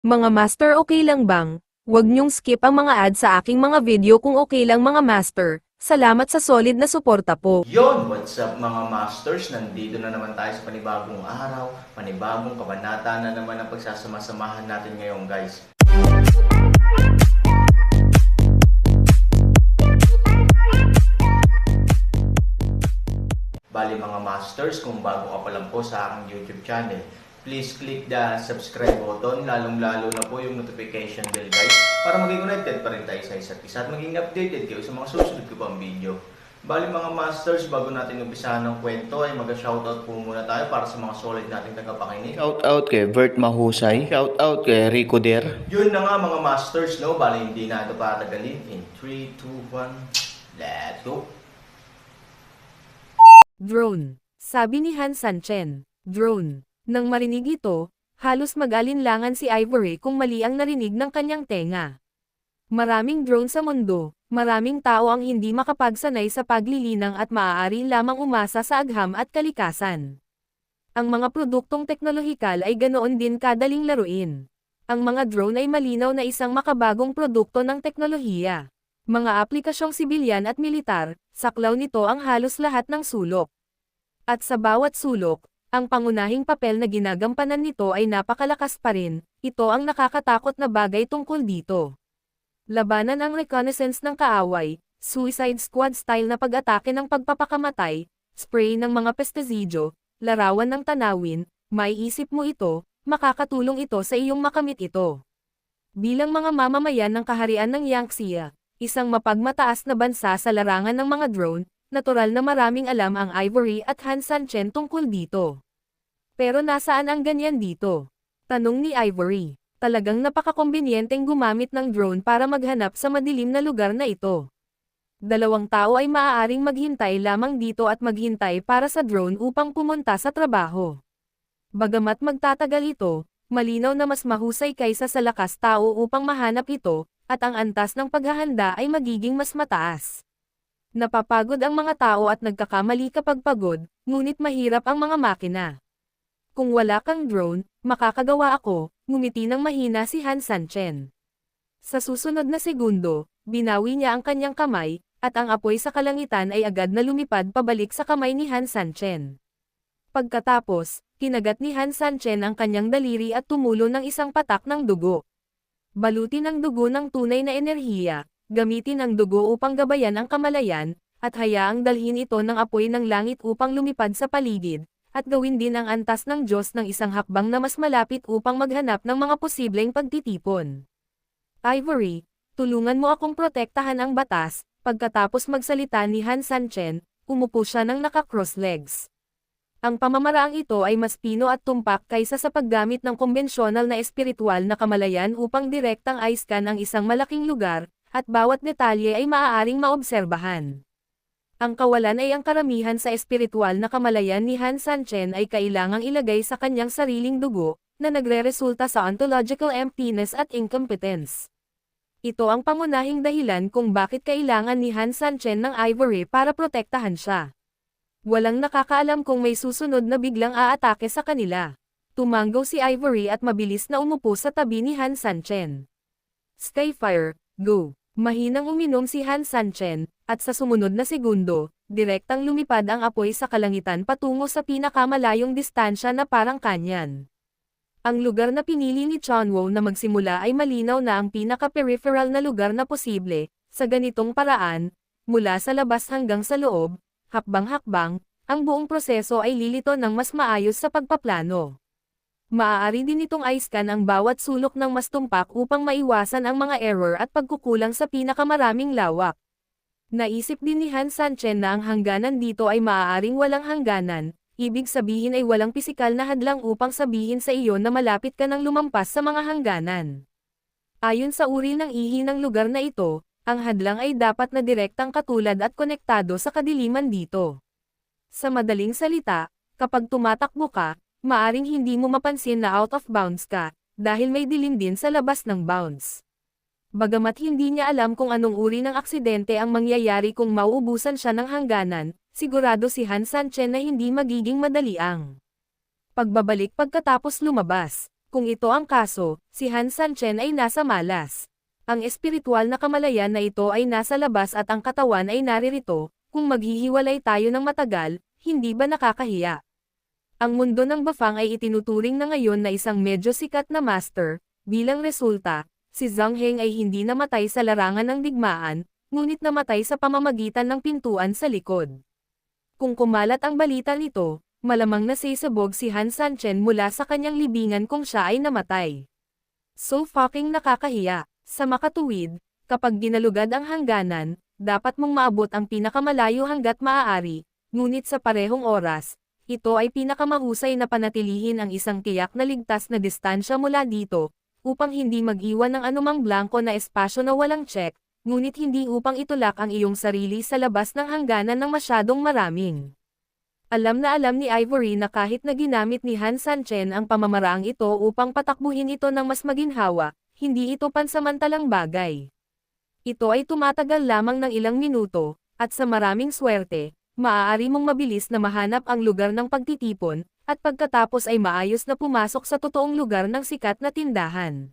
Mga master, okay lang bang? Huwag niyong skip ang mga ad sa aking mga video kung okay lang mga master. Salamat sa solid na suporta po. Yon, what's up mga masters? Nandito na naman tayo sa panibagong araw, panibagong kabanata na naman ang pagsasama-samahan natin ngayon guys. Bali mga masters, kung bago ka pa lang po sa aking YouTube channel, please click the subscribe button, lalong-lalo na po yung notification bell guys, para maging connected pa rin tayo sa isa't isa at maging updated kayo sa mga susunod ko pang video. Bali mga masters, bago natin umpisahan ng kwento ay mag-shoutout po muna tayo para sa mga solid nating tagapakinig. Shoutout kay Vert Mahusay. Shoutout kay Rico Der. Yun na nga mga masters, no? Bali hindi na ito patagalin. In 3, 2, 1, let's go! Drone. Sabi ni Han Sanchen. Drone. Nang marinig ito, halos mag-alinlangan si Ivory kung mali ang narinig ng kanyang tenga. Maraming drone sa mundo, maraming tao ang hindi makapagsanay sa paglilinang at maaari lamang umasa sa agham at kalikasan. Ang mga produktong teknolohikal ay ganoon din kadaling laruin. Ang mga drone ay malinaw na isang makabagong produkto ng teknolohiya. Mga aplikasyong sibilyan at militar, saklaw nito ang halos lahat ng sulok. At sa bawat sulok, ang pangunahing papel na ginagampanan nito ay napakalakas pa rin. Ito ang nakakatakot na bagay tungkol dito. Labanan ang reconnaissance ng kaaway, Suicide Squad style na pag-atake ng pagpapakamatay, spray ng mga pestisidyo, larawan ng tanawin, may isip mo ito, makakatulong ito sa iyong makamit ito. Bilang mga mamamayan ng kaharian ng Yangtze, isang mapagmataas na bansa sa larangan ng mga drone, natural na maraming alam ang Ivory at Han Sanchen tungkol dito. Pero nasaan ang ganyan dito? Tanong ni Ivory. Talagang napakakombinyenteng gumamit ng drone para maghanap sa madilim na lugar na ito. Dalawang tao ay maaaring maghintay lamang dito at maghintay para sa drone upang pumunta sa trabaho. Bagamat magtatagal ito, malinaw na mas mahusay kaysa sa lakas tao upang mahanap ito, at ang antas ng paghahanda ay magiging mas mataas. Napapagod ang mga tao at nagkakamali kapag pagod, ngunit mahirap ang mga makina. Kung wala kang drone, makakagawa ako, ngumiti ng mahina si Han Sanchen. Sa susunod na segundo, binawi niya ang kanyang kamay, at ang apoy sa kalangitan ay agad na lumipad pabalik sa kamay ni Han Sanchen. Pagkatapos, kinagat ni Han Sanchen ang kanyang daliri at tumulo ng isang patak ng dugo. Balutin ang dugo ng tunay na enerhiya, gamitin ang dugo upang gabayan ang kamalayan, at hayaang dalhin ito ng apoy ng langit upang lumipad sa paligid, at gawin din ang antas ng Diyos ng isang hakbang na mas malapit upang maghanap ng mga posibleng pagtitipon. Ivory, tulungan mo akong protektahan ang batas. Pagkatapos magsalita ni Han Sanchen, umupo siya ng naka-cross legs. Ang pamamaraang ito ay mas pino at tumpak kaysa sa paggamit ng konbensyonal na espiritual na kamalayan upang direktang aiskan ang isang malaking lugar, at bawat detalye ay maaaring maobserbahan. Ang kawalan ay ang karamihan sa espiritual na kamalayan ni Han Sanchen ay kailangang ilagay sa kanyang sariling dugo, na nagre-resulta sa ontological emptiness at incompetence. Ito ang pangunahing dahilan kung bakit kailangan ni Han Sanchen ng Ivory para protektahan siya. Walang nakakaalam kung may susunod na biglang aatake sa kanila. Tumanggaw si Ivory at mabilis na umupo sa tabi ni Han Sanchen. Skyfire, go! Mahinang uminom si Han Sanchen, at sa sumunod na segundo, direktang lumipad ang apoy sa kalangitan patungo sa pinakamalayong distansya na parang kanyan. Ang lugar na pinili ni Chunwo na magsimula ay malinaw na ang pinaka-peripheral na lugar na posible, sa ganitong paraan, mula sa labas hanggang sa loob, hakbang-hakbang, ang buong proseso ay lilito ng mas maayos sa pagpaplano. Maaari din itong aiskan ang bawat sulok ng mas tumpak upang maiwasan ang mga error at pagkukulang sa pinakamaraming lawak. Naisip din ni Han Sanchen na ang hangganan dito ay maaaring walang hangganan, ibig sabihin ay walang pisikal na hadlang upang sabihin sa iyo na malapit ka nang lumampas sa mga hangganan. Ayon sa uri ng ihi ng lugar na ito, ang hadlang ay dapat na direktang katulad at konektado sa kadiliman dito. Sa madaling salita, kapag tumatakbo ka, maaring hindi mo mapansin na out of bounds ka, dahil may dilim din sa labas ng bounds. Bagamat hindi niya alam kung anong uri ng aksidente ang mangyayari kung mauubusan siya ng hangganan, sigurado si Han Sanchen na hindi magiging madali ang pagbabalik pagkatapos lumabas. Kung ito ang kaso, si Han Sanchen ay nasa malas. Ang espiritual na kamalayan na ito ay nasa labas at ang katawan ay naririto, kung maghihiwalay tayo ng matagal, hindi ba nakakahiya? Ang mundo ng Bafang ay itinuturing na ngayon na isang medyo sikat na master, bilang resulta, si Zhang Heng ay hindi namatay sa larangan ng digmaan, ngunit namatay sa pamamagitan ng pintuan sa likod. Kung kumalat ang balita nito, malamang nasisabog si Han Sanchen mula sa kanyang libingan kung siya ay namatay. So fucking nakakahiya. Sa makatuwid, kapag dinalugad ang hangganan, dapat mong maabot ang pinakamalayo hanggat maaari, ngunit sa parehong oras, ito ay pinakamahusay na panatilihin ang isang tiyak na ligtas na distansya mula dito, upang hindi mag-iwan ng anumang blanko na espasyo na walang check, ngunit hindi upang itulak ang iyong sarili sa labas ng hangganan ng masyadong maraming. Alam ni Ivory na kahit na ginamit ni Han Sanchen ang pamamaraang ito upang patakbuhin ito ng mas maginhawa, hindi ito pansamantalang bagay. Ito ay tumatagal lamang ng ilang minuto, at sa maraming swerte, maaari mong mabilis na mahanap ang lugar ng pagtitipon, at pagkatapos ay maayos na pumasok sa totoong lugar ng sikat na tindahan.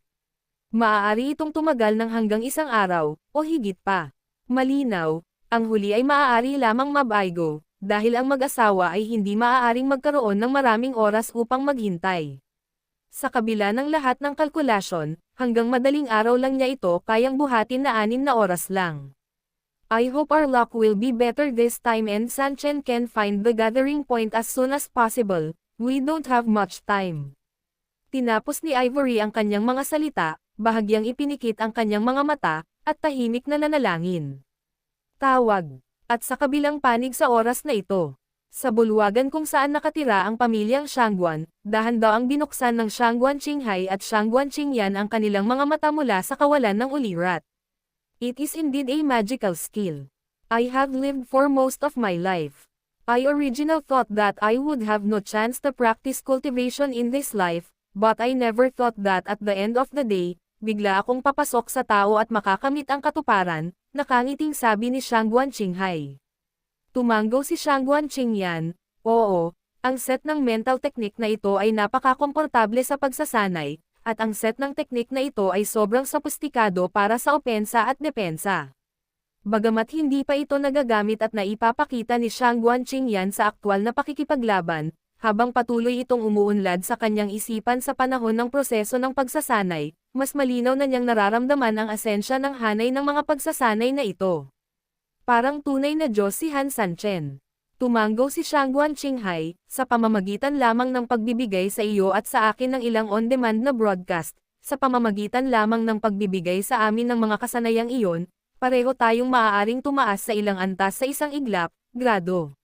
Maaari itong tumagal ng hanggang isang araw, o higit pa. Malinaw, ang huli ay maaari lamang mabaygo, dahil ang mag-asawa ay hindi maaaring magkaroon ng maraming oras upang maghintay. Sa kabila ng lahat ng kalkulasyon, hanggang madaling araw lang niya ito kayang buhatin na 6 na oras lang. I hope our luck will be better this time and Sanchen can find the gathering point as soon as possible. We don't have much time. Tinapos ni Ivory ang kanyang mga salita, bahagyang ipinikit ang kanyang mga mata, at tahimik na nanalangin. Tawag. At sa kabilang panig sa oras na ito, sa bulwagan kung saan nakatira ang pamilyang Shangguan, dahan-daang binuksan ng Shangguan Qinghai at Shangguan Qingyan ang kanilang mga mata mula sa kawalan ng ulirat. It is indeed a magical skill. I have lived for most of my life. I originally thought that I would have no chance to practice cultivation in this life, but I never thought that at the end of the day, bigla akong papasok sa tao at makakamit ang katuparan, nakangiting sabi ni Shangguan Qinghai. Tumanggo si Shangguan Qingyan, oo, ang set ng mental technique na ito ay napakakomportable sa pagsasanay, at ang set ng teknik na ito ay sobrang sophisticado para sa opensa at depensa. Bagamat hindi pa ito nagagamit at naipapakita ni Shangguan Qingyan sa aktwal na pakikipaglaban, habang patuloy itong umuunlad sa kanyang isipan sa panahon ng proseso ng pagsasanay, mas malinaw na niyang nararamdaman ang asensya ng hanay ng mga pagsasanay na ito. Parang tunay na Diyos si Han Sanchen. Tumanggo si Shangguan Qinghai, sa pamamagitan lamang ng pagbibigay sa iyo at sa akin ng ilang on-demand na broadcast, sa pamamagitan lamang ng pagbibigay sa amin ng mga kasanayang iyon, pareho tayong maaaring tumaas sa ilang antas sa isang iglap, grado.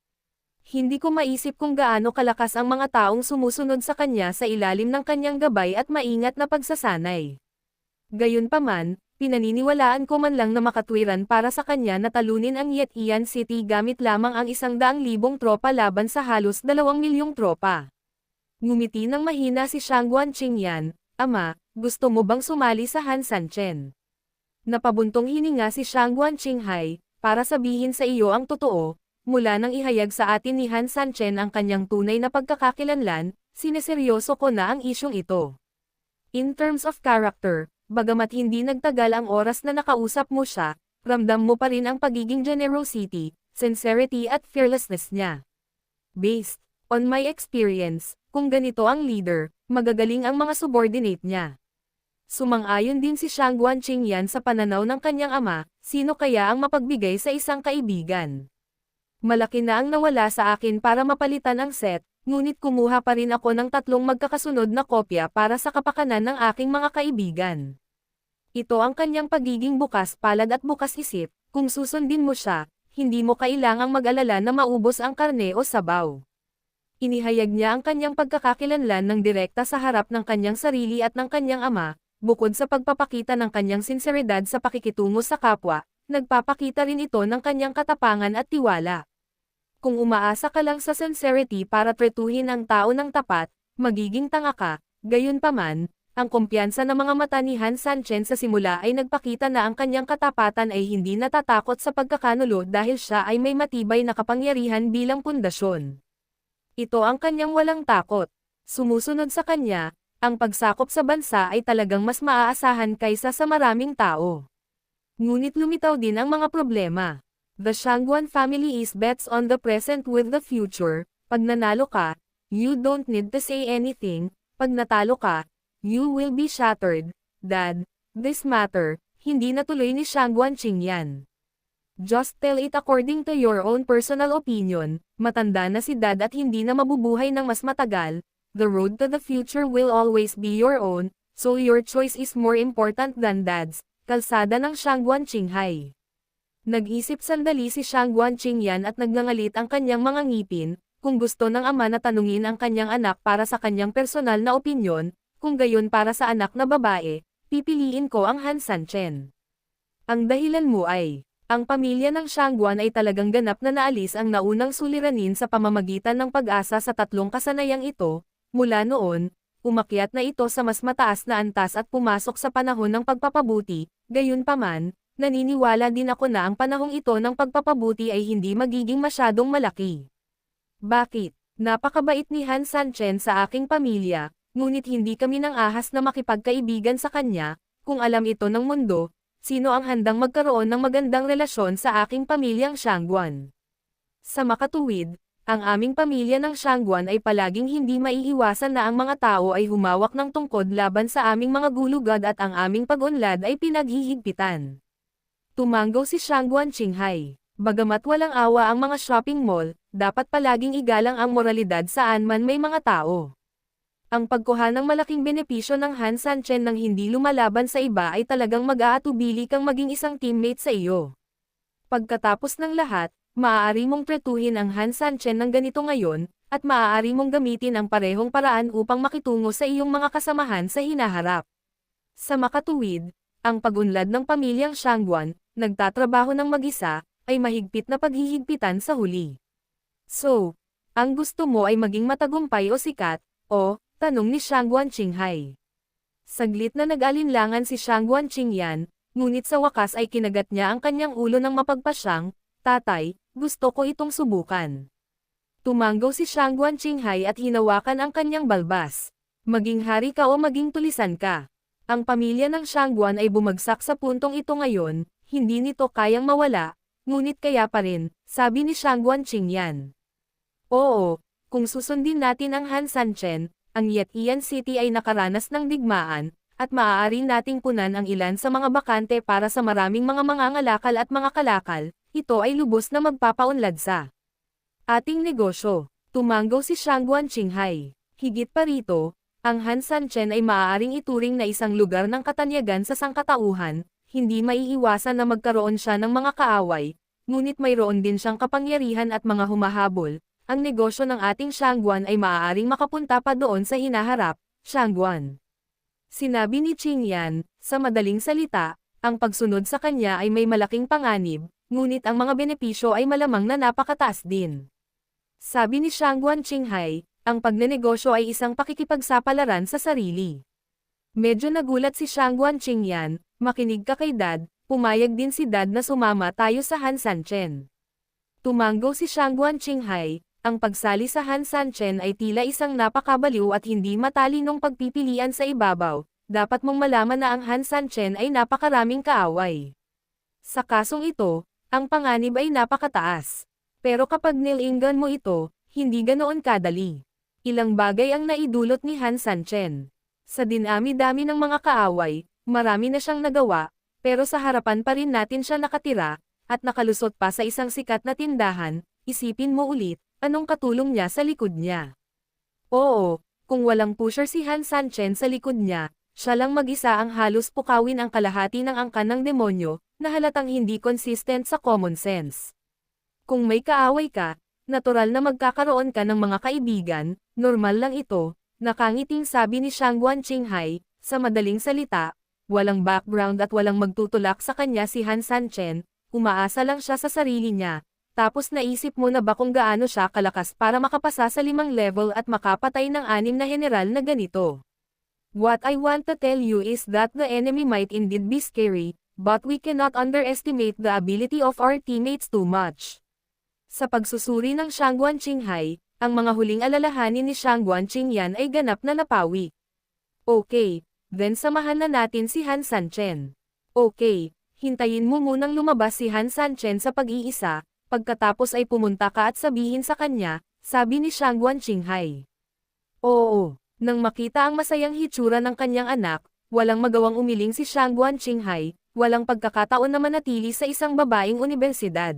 Hindi ko maisip kung gaano kalakas ang mga taong sumusunod sa kanya sa ilalim ng kanyang gabay at maingat na pagsasanay. Gayunpaman, pinaniniwalaan ko man lang na makatwiran para sa kanya na talunin ang Yetian City gamit lamang ang 100,000 tropa laban sa halos 2 milyong tropa. Ngumiti ng mahina si Shangguan Qingyan, Ama, gusto mo bang sumali sa Han Sanchen? Napabuntong hininga si Shangguan Qinghai, para sabihin sa iyo ang totoo, mula nang ihayag sa atin ni Han Sanchen ang kanyang tunay na pagkakakilanlan, sineseryoso ko na ang isyong ito. In terms of character, bagamat hindi nagtagal ang oras na nakausap mo siya, ramdam mo pa rin ang pagiging generosity, sincerity at fearlessness niya. Based on my experience, kung ganito ang leader, magagaling ang mga subordinate niya. Sumang-ayon din si Shangguan Qingyan sa pananaw ng kanyang ama, sino kaya ang mapagbigay sa isang kaibigan? Malaki na ang nawala sa akin para mapalitan ang set, ngunit kumuha pa rin ako ng 3 magkakasunod na kopya para sa kapakanan ng aking mga kaibigan. Ito ang kanyang pagiging bukas palad at bukas isip, kung susundin mo siya, hindi mo kailangang mag-alala na maubos ang karne o sabaw. Inihayag niya ang kanyang pagkakakilanlan ng direkta sa harap ng kanyang sarili at ng kanyang ama, bukod sa pagpapakita ng kanyang sinseridad sa pakikitungo sa kapwa, nagpapakita rin ito ng kanyang katapangan at tiwala. Kung umaasa ka lang sa sincerity para tretuhin ang tao ng tapat, magiging tanga ka, gayunpaman, ang kumpiyansa ng mga mata ni Han Sanchen sa simula ay nagpakita na ang kanyang katapatan ay hindi natatakot sa pagkakanulo dahil siya ay may matibay na kapangyarihan bilang pundasyon. Ito ang kanyang walang takot. Sumusunod sa kanya, ang pagsakop sa bansa ay talagang mas maaasahan kaysa sa maraming tao. Ngunit lumitaw din ang mga problema. The Shangguan family is bets on the present with the future. Pag nanalo ka, you don't need to say anything. Pag natalo ka, you will be shattered. Dad, this matter, hindi natuloy ni Shangguan Qingyan. Just tell it according to your own personal opinion. Matanda na si Dad at hindi na mabubuhay ng mas matagal. The road to the future will always be your own, so your choice is more important than Dad's. Kalsada ng Shangguan Qinghai. Nag-isip sandali si Shangguan Qingyan at nagngangalit ang kanyang mga ngipin, kung gusto ng ama na tanungin ang kanyang anak para sa kanyang personal na opinyon, kung gayon para sa anak na babae, pipiliin ko ang Han Sanchen. Ang dahilan mo ay, ang pamilya ng Shangguan ay talagang ganap na naalis ang naunang suliranin sa pamamagitan ng pag-asa sa tatlong kasanayang ito. Mula noon, umakyat na ito sa mas mataas na antas at pumasok sa panahon ng pagpapabuti, gayunpaman, naniniwala din ako na ang panahong ito ng pagpapabuti ay hindi magiging masyadong malaki. Bakit? Napakabait ni Han Sanchen sa aking pamilya, ngunit hindi kami nang ahas na makipagkaibigan sa kanya, kung alam ito ng mundo, sino ang handang magkaroon ng magandang relasyon sa aking pamilyang Shangguan? Sa makatuwid, ang aming pamilya ng Shangguan ay palaging hindi maiiwasan na ang mga tao ay humawak ng tungkod laban sa aming mga gulugad at ang aming pag-unlad ay pinaghihigpitan. Tumanggaw si Shangguan Qinghai. Bagamat walang awa ang mga shopping mall, dapat palaging igalang ang moralidad saan man may mga tao. Ang pagkuha ng malaking benepisyo ng Han Sanchen nang hindi lumalaban sa iba ay talagang mag-aatubili kang maging isang teammate sa iyo. Pagkatapos ng lahat, maaari mong pretuhin ang Han Sanchen ng ganito ngayon, at maaari mong gamitin ang parehong paraan upang makitungo sa iyong mga kasamahan sa hinaharap. Sa makatuwid, ang pag-unlad ng pamilyang Shangguan, nagtatrabaho ng mag-isa, ay mahigpit na paghihigpitan sa huli. So, ang gusto mo ay maging matagumpay o sikat, o, tanong ni Shangguan Qinghai. Saglit na nag-alinlangan si Shangguan Qingyan, ngunit sa wakas ay kinagat niya ang kanyang ulo ng mapagpasyang, Tatay, gusto ko itong subukan. Tumanggaw si Shangguan Qinghai at hinawakan ang kanyang balbas. Maging hari ka o maging tulisan ka. Ang pamilya ng Shangguan ay bumagsak sa puntong ito ngayon, hindi nito kayang mawala, ngunit kaya pa rin, sabi ni Shangguan Qingyan. Oo, kung susundin natin ang Han Sanchen, ang Yetian City ay nakaranas ng digmaan, at maaari nating punan ang ilan sa mga bakante para sa maraming mga mangangalakal at mga kalakal. Ito ay lubos na magpapaunlad sa ating negosyo. Tumanggaw si Shangguan Qinghai. Higit pa rito, ang Han Sanchen ay maaaring ituring na isang lugar ng katanyagan sa sangkatauhan, hindi maiiwasan na magkaroon siya ng mga kaaway, ngunit mayroon din siyang kapangyarihan at mga humahabol. Ang negosyo ng ating Shangguan ay maaaring makapunta pa doon sa hinaharap, Shangguan. Sinabi ni Qingyan, sa madaling salita, ang pagsunod sa kanya ay may malaking panganib, ngunit ang mga benepisyo ay malamang na napakataas din. Sabi ni Shangguan Qinghai, ang pagnenegosyo ay isang pakikipagsapalaran sa sarili. Medyo nagulat si Shangguan Qingyan, makinig ka kay Dad, pumayag din si Dad na sumama tayo sa Han Sanchen. Tumanggaw si Shangguan Qinghai, ang pagsali sa Han Sanchen ay tila isang napakabaliw at hindi matalinong pagpipilian sa ibabaw, dapat mong malaman na ang Han Sanchen ay napakaraming kaaway. Sa kasong ito, ang panganib ay napakataas. Pero kapag nilinggan mo ito, hindi ganoon kadali. Ilang bagay ang naidulot ni Han Sanchen. Sa dinami-dami ng mga kaaway, marami na siyang nagawa, pero sa harapan pa rin natin siya nakatira, at nakalusot pa sa isang sikat na tindahan. Isipin mo ulit, anong katulong niya sa likod niya? Oo, kung walang pusher si Han Sanchen sa likod niya, siya lang mag-isa ang halos pukawin ang kalahati ng angkan ng demonyo, na halatang hindi consistent sa common sense. Kung may kaaway ka, natural na magkakaroon ka ng mga kaibigan, normal lang ito, nakangiting sabi ni Shangguan Qinghai, sa madaling salita, walang background at walang magtutulak sa kanya si Han Sanchen, umaasa lang siya sa sarili niya, tapos naisip mo na ba kung gaano siya kalakas para makapasa sa 5 level at makapatay ng 6 na general na ganito. What I want to tell you is that the enemy might indeed be scary, but we cannot underestimate the ability of our teammates too much. Sa pagsusuri ng Shangguan Qinghai, ang mga huling alalahanin ni Shangguan Qingyan ay ganap na napawi. Okay, then samahan na natin si Han Sanchen. Okay, hintayin mo munang lumabas si Han Sanchen sa pag-iisa, pagkatapos ay pumunta ka at sabihin sa kanya, sabi ni Shangguan Qinghai. Oo, nang makita ang masayang hitsura ng kanyang anak, walang magawang umiling si Shangguan Qinghai, walang pagkakataon na manatili sa isang babaeng unibersidad.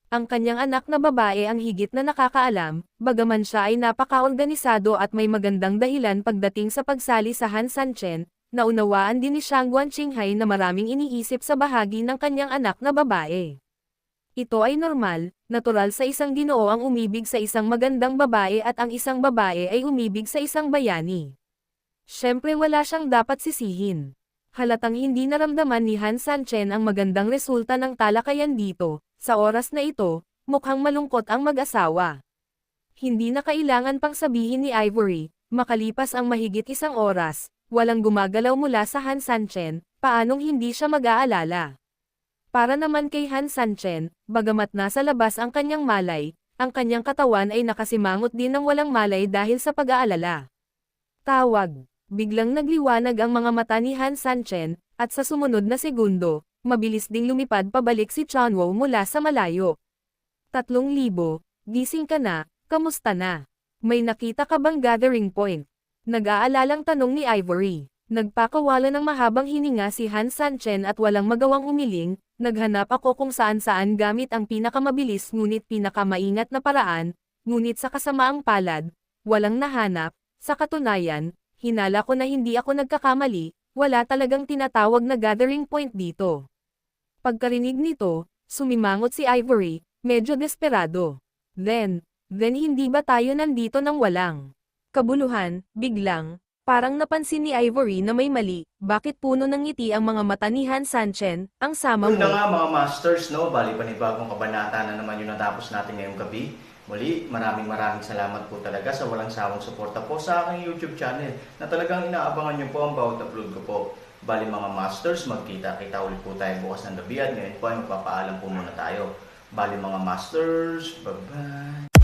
Ang kanyang anak na babae ang higit na nakakaalam, bagaman siya ay napaka-organisado at may magandang dahilan pagdating sa pagsali sa Han Sanchen, naunawaan din ni Shangguan Qinghai na maraming iniisip sa bahagi ng kanyang anak na babae. Ito ay normal, natural sa isang ginoo ang umibig sa isang magandang babae at ang isang babae ay umibig sa isang bayani. Siyempre wala siyang dapat sisihin. Halatang hindi naramdaman ni Han Sanchen ang magandang resulta ng talakayan dito. Sa oras na ito, mukhang malungkot ang mag-asawa. Hindi na kailangan pang sabihin ni Ivory, makalipas ang mahigit isang oras, walang gumagalaw mula sa Han Sanchen, paanong hindi siya mag-aalala. Para naman kay Han Sanchen, bagamat nasa labas ang kanyang malay, ang kanyang katawan ay nakasimangot din ng walang malay dahil sa pag-aalala. Tawag. Biglang nagliwanag ang mga mata ni Han Sanchen, at sa sumunod na segundo, mabilis ding lumipad pabalik si Chanwo mula sa malayo. 3,000, gising ka na, kamusta na? May nakita ka bang gathering point? Nag-aalalang tanong ni Ivory. Nagpakawala ng mahabang hininga si Han Sanchen at walang magawang umiling, naghanap ako kung saan-saan gamit ang pinakamabilis ngunit pinakamaingat na paraan, ngunit sa kasamaang palad, walang nahanap, sa katunayan, hinala ko na hindi ako nagkakamali, wala talagang tinatawag na gathering point dito. Pagkarinig nito, sumimangot si Ivory, medyo desperado. Then hindi ba tayo nandito nang walang kabuluhan, biglang, parang napansin ni Ivory na may mali, bakit puno ng ngiti ang mga mata ni Han Sanchen, ang sama Yun mo. na nga mga masters, no? Bali panibagong kabanata na naman yung natapos natin ngayong gabi. Muli, maraming salamat po talaga sa walang sawang suporta po sa aking YouTube channel na talagang inaabangan nyo po ang bawat upload ko po. Bali mga masters, magkita-kita ulit po tayo bukas ng gabi at ngayon po ay magpapaalam po muna tayo. Bali mga masters, bye-bye!